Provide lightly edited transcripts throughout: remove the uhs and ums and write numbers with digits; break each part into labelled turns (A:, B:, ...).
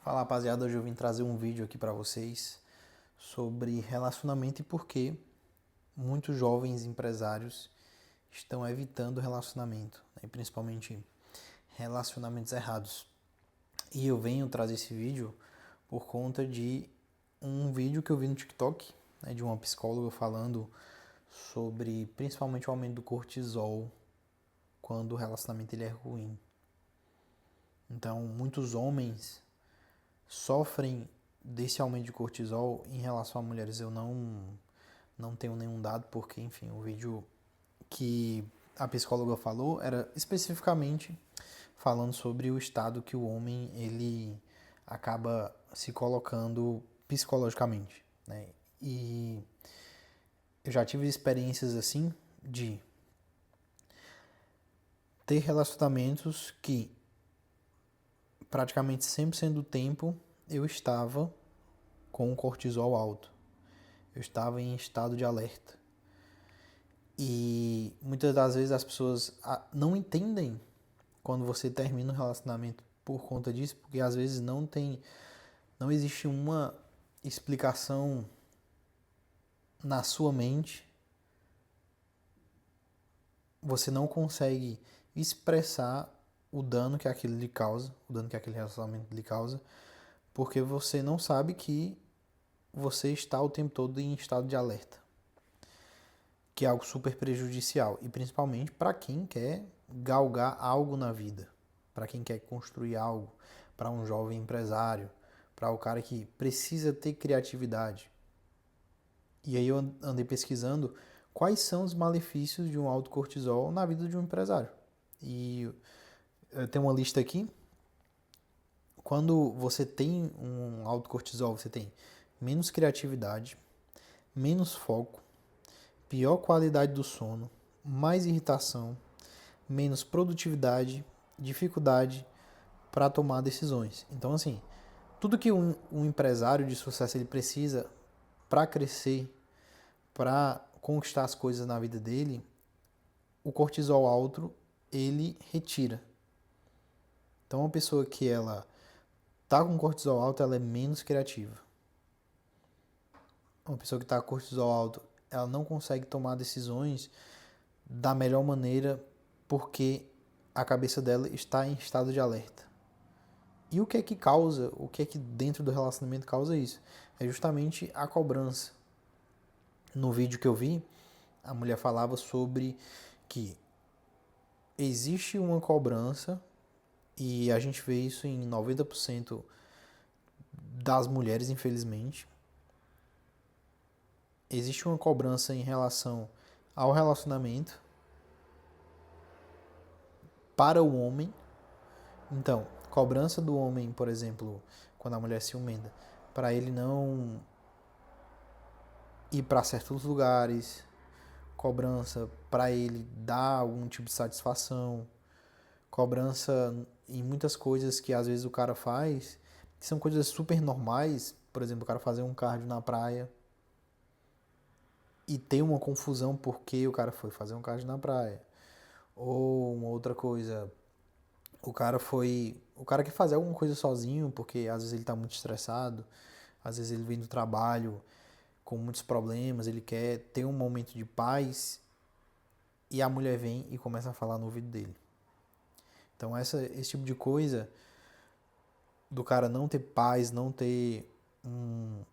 A: Fala rapaziada, hoje eu vim trazer um vídeo aqui pra vocês sobre relacionamento e por que muitos jovens empresários estão evitando relacionamento, né, principalmente relacionamentos errados. E eu venho trazer esse vídeo por conta de um vídeo que eu vi no TikTok, né, de uma psicóloga falando sobre principalmente o aumento do cortisol quando o relacionamento ele é ruim. Então, muitos homens sofrem desse aumento de cortisol em relação a mulheres. Eu não tenho nenhum dado, porque, enfim, o vídeo que a psicóloga falou era especificamente falando sobre o estado que o homem ele acaba se colocando psicologicamente, né? E eu já tive experiências assim de ter relacionamentos que praticamente 100% do tempo eu estava com o cortisol alto. Eu estava em estado de alerta. E muitas das vezes as pessoas não entendem quando você termina um relacionamento por conta disso, porque às vezes não existe uma explicação na sua mente. Você não consegue expressar o dano que aquilo lhe causa, o dano que aquele relacionamento lhe causa, porque você não sabe que você está o tempo todo em estado de alerta, que é algo super prejudicial, e principalmente para quem quer galgar algo na vida, para quem quer construir algo, para um jovem empresário, para o cara que precisa ter criatividade. E aí eu andei pesquisando quais são os malefícios de um alto cortisol na vida de um empresário. E eu tenho uma lista aqui. Quando você tem um alto cortisol, você tem menos criatividade, menos foco, pior qualidade do sono, mais irritação, menos produtividade, dificuldade para tomar decisões. Então, assim, tudo que um empresário de sucesso ele precisa para crescer, para conquistar as coisas na vida dele, o cortisol alto ele retira. Então, uma pessoa que ela tá com cortisol alto, ela é menos criativa. Uma pessoa que está com cortisol alto, ela não consegue tomar decisões da melhor maneira porque a cabeça dela está em estado de alerta. E o que é que dentro do relacionamento causa isso? É justamente a cobrança. No vídeo que eu vi, a mulher falava sobre que existe uma cobrança, e a gente vê isso em 90% das mulheres, infelizmente. Existe uma cobrança em relação ao relacionamento para o homem. Então, cobrança do homem, por exemplo, quando a mulher é ciumenta, para ele não ir para certos lugares, cobrança para ele dar algum tipo de satisfação, cobrança em muitas coisas que às vezes o cara faz, que são coisas super normais, por exemplo, o cara fazer um cardio na praia e ter uma confusão porque o cara foi fazer um cardio na praia. Ou uma outra coisa, o cara quer fazer alguma coisa sozinho, porque às vezes ele está muito estressado, às vezes ele vem do trabalho com muitos problemas, ele quer ter um momento de paz, e a mulher vem e começa a falar no ouvido dele. Então esse tipo de coisa do cara não ter paz, não ter um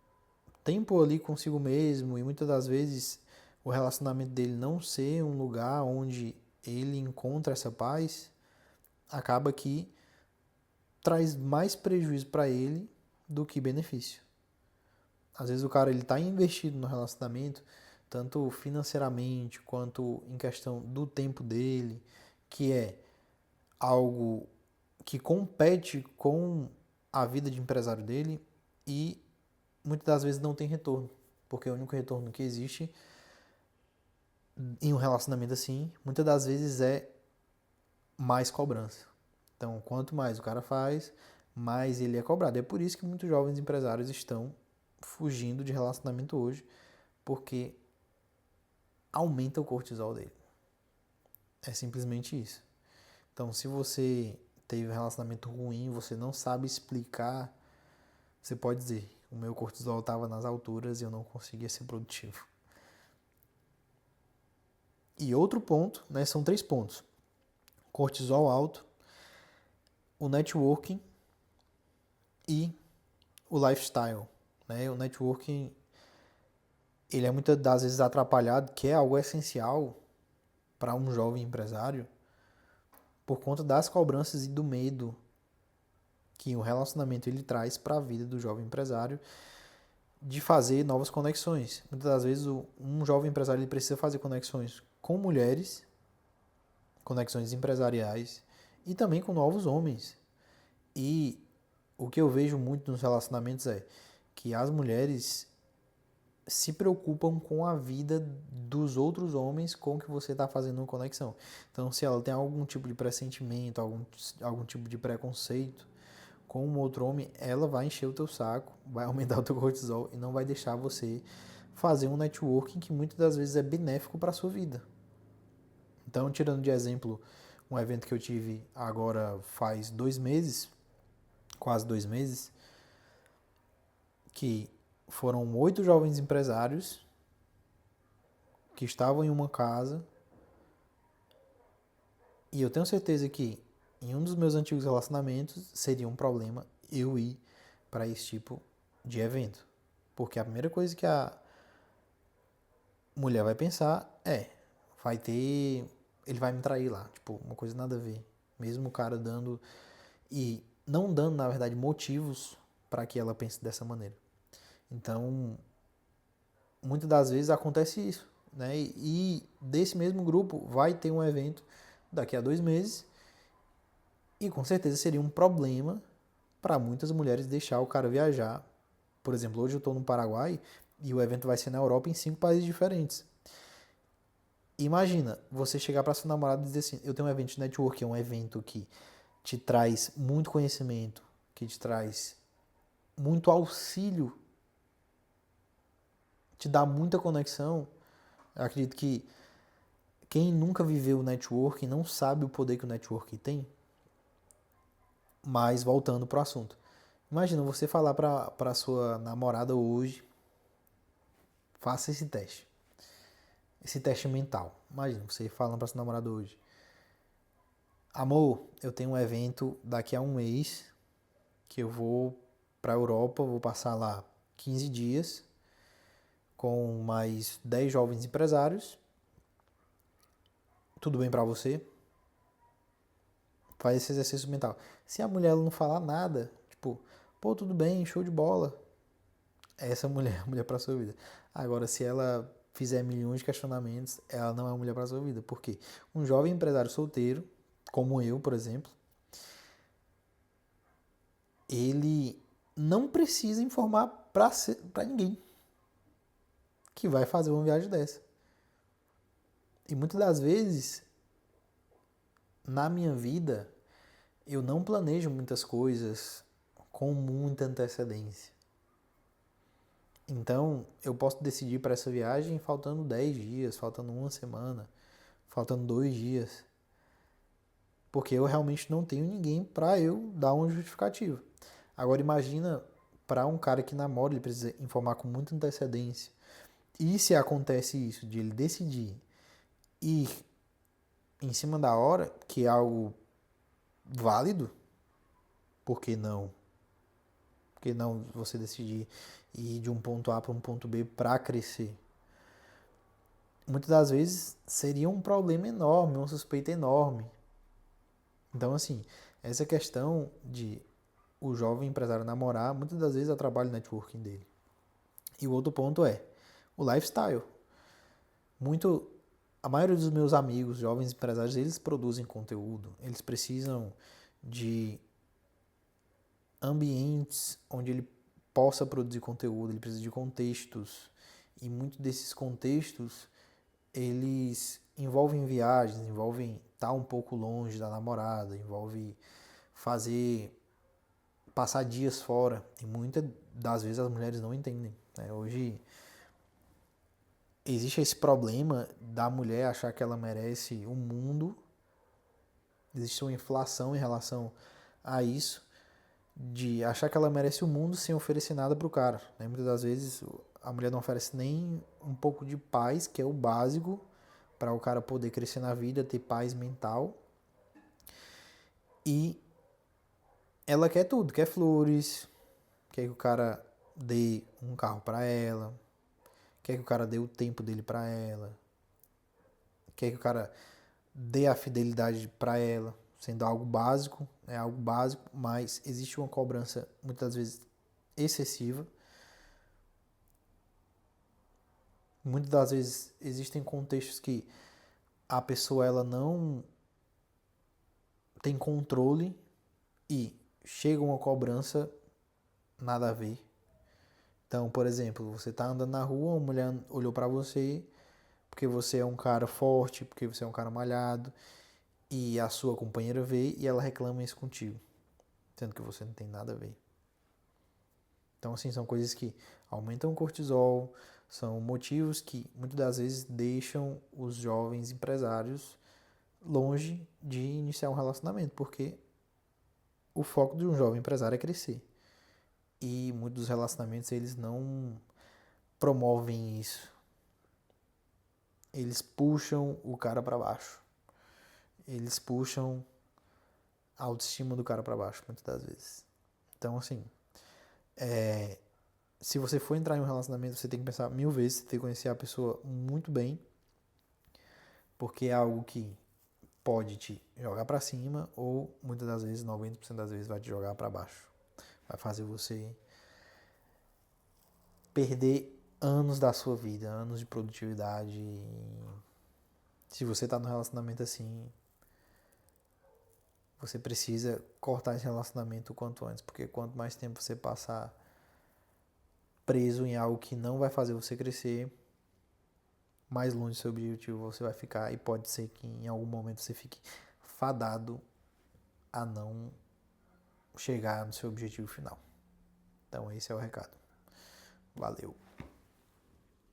A: tempo ali consigo mesmo, e muitas das vezes o relacionamento dele não ser um lugar onde ele encontra essa paz, acaba que traz mais prejuízo para ele do que benefício. Às vezes o cara ele está investido no relacionamento, tanto financeiramente quanto em questão do tempo dele, que é algo que compete com a vida de empresário dele, e muitas das vezes não tem retorno, porque o único retorno que existe em um relacionamento assim, muitas das vezes é mais cobrança. Então, quanto mais o cara faz, mais ele é cobrado. É por isso que muitos jovens empresários estão fugindo de relacionamento hoje, porque aumenta o cortisol dele. É simplesmente isso. Então, se você teve um relacionamento ruim, você não sabe explicar você pode dizer, o meu cortisol estava nas alturas e eu não conseguia ser produtivo. E outro ponto, né, são 3 pontos. Cortisol alto, o networking e o lifestyle. Né? O networking, ele é muitas das vezes atrapalhado, que é algo essencial para um jovem empresário, por conta das cobranças e do medo que o relacionamento ele traz para a vida do jovem empresário de fazer novas conexões. Muitas das vezes um jovem empresário ele precisa fazer conexões com mulheres, conexões empresariais e também com novos homens. E o que eu vejo muito nos relacionamentos é que as mulheres se preocupam com a vida dos outros homens com que você está fazendo uma conexão. Então, se ela tem algum tipo de pressentimento, algum tipo de preconceito com um outro homem, ela vai encher o teu saco, vai aumentar o teu cortisol e não vai deixar você fazer um networking que muitas das vezes é benéfico para a sua vida. Então, tirando de exemplo um evento que eu tive agora faz 2 meses, quase 2 meses, que foram 8 jovens empresários que estavam em uma casa e eu tenho certeza que em um dos meus antigos relacionamentos seria um problema eu ir para esse tipo de evento. Porque a primeira coisa que a mulher vai pensar vai ter, ele vai me trair lá, tipo, uma coisa nada a ver. Mesmo o cara dando e não dando, na verdade, motivos para que ela pense dessa maneira. Então, muitas das vezes acontece isso, né? E desse mesmo grupo vai ter um evento daqui a 2 meses e com certeza seria um problema para muitas mulheres deixar o cara viajar. Por exemplo, hoje eu estou no Paraguai e o evento vai ser na Europa em 5 países diferentes. Imagina você chegar para sua namorada e dizer assim: eu tenho um evento de network, é um evento que te traz muito conhecimento, que te traz muito auxílio, te dá muita conexão. Eu acredito que quem nunca viveu o networking não sabe o poder que o networking tem. Mas voltando pro assunto. Imagina você falar para sua namorada hoje, faça esse teste. Esse teste mental. Imagina você falando para sua namorada hoje: amor, eu tenho um evento daqui a 1 mês que eu vou para a Europa, vou passar lá 15 dias com mais 10 jovens empresários. Tudo bem para você? Faz esse exercício mental. Se a mulher não falar nada, tipo, pô, tudo bem, show de bola, essa mulher é a mulher para sua vida. Agora, se ela fizer milhões de questionamentos, ela não é uma mulher para sua vida. Por quê? Um jovem empresário solteiro, como eu, por exemplo, ele não precisa informar para ninguém que vai fazer uma viagem dessa. E muitas das vezes, na minha vida, eu não planejo muitas coisas com muita antecedência. Então, eu posso decidir para essa viagem faltando 10 dias, faltando 1 semana, faltando 2 dias. Porque eu realmente não tenho ninguém para eu dar uma justificativa. Agora, imagina para um cara que namora, ele precisa informar com muita antecedência. E se acontece isso, de ele decidir ir em cima da hora, que é algo válido, por que não? Por que não você decidir ir de um ponto A para um ponto B para crescer? Muitas das vezes seria um problema enorme, uma suspeita enorme. Então, assim, essa questão de o jovem empresário namorar, muitas das vezes atrapalha o networking dele. E o outro ponto é o lifestyle. A maioria dos meus amigos, jovens empresários, eles produzem conteúdo. Eles precisam de ambientes onde ele possa produzir conteúdo, ele precisa de contextos. E muitos desses contextos, eles envolvem viagens, envolvem estar um pouco longe da namorada, envolve passar dias fora. E muitas das vezes as mulheres não entendem. Né? Hoje existe esse problema da mulher achar que ela merece o mundo. Existe uma inflação em relação a isso. de achar que ela merece o mundo sem oferecer nada pro cara, né? Muitas das vezes a mulher não oferece nem um pouco de paz, que é o básico para o cara poder crescer na vida, ter paz mental. E ela quer tudo, quer flores, quer que o cara dê um carro para ela, quer que o cara dê o tempo dele para ela, quer que o cara dê a fidelidade para ela, sendo algo básico, é algo básico, mas existe uma cobrança muitas vezes excessiva. Muitas das vezes existem contextos que a pessoa ela não tem controle e chega uma cobrança nada a ver. Então, por exemplo, você tá andando na rua, uma mulher olhou para você porque você é um cara forte, porque você é um cara malhado, e a sua companheira vê e ela reclama isso contigo, sendo que você não tem nada a ver. Então, assim, são coisas que aumentam o cortisol, são motivos que muitas das vezes deixam os jovens empresários longe de iniciar um relacionamento, porque o foco de um jovem empresário é crescer. E muitos dos relacionamentos eles não promovem isso. Eles puxam o cara para baixo. Eles puxam a autoestima do cara para baixo, muitas das vezes. Então, assim, se você for entrar em um relacionamento, você tem que pensar 1000 vezes, você tem que conhecer a pessoa muito bem, porque é algo que pode te jogar para cima ou muitas das vezes, 90% das vezes, vai te jogar para baixo. Vai fazer você perder anos da sua vida, anos de produtividade. Se você tá num relacionamento assim, você precisa cortar esse relacionamento o quanto antes, porque quanto mais tempo você passar preso em algo que não vai fazer você crescer, mais longe do seu objetivo você vai ficar e pode ser que em algum momento você fique fadado a não chegar no seu objetivo final. Então esse é o recado. Valeu.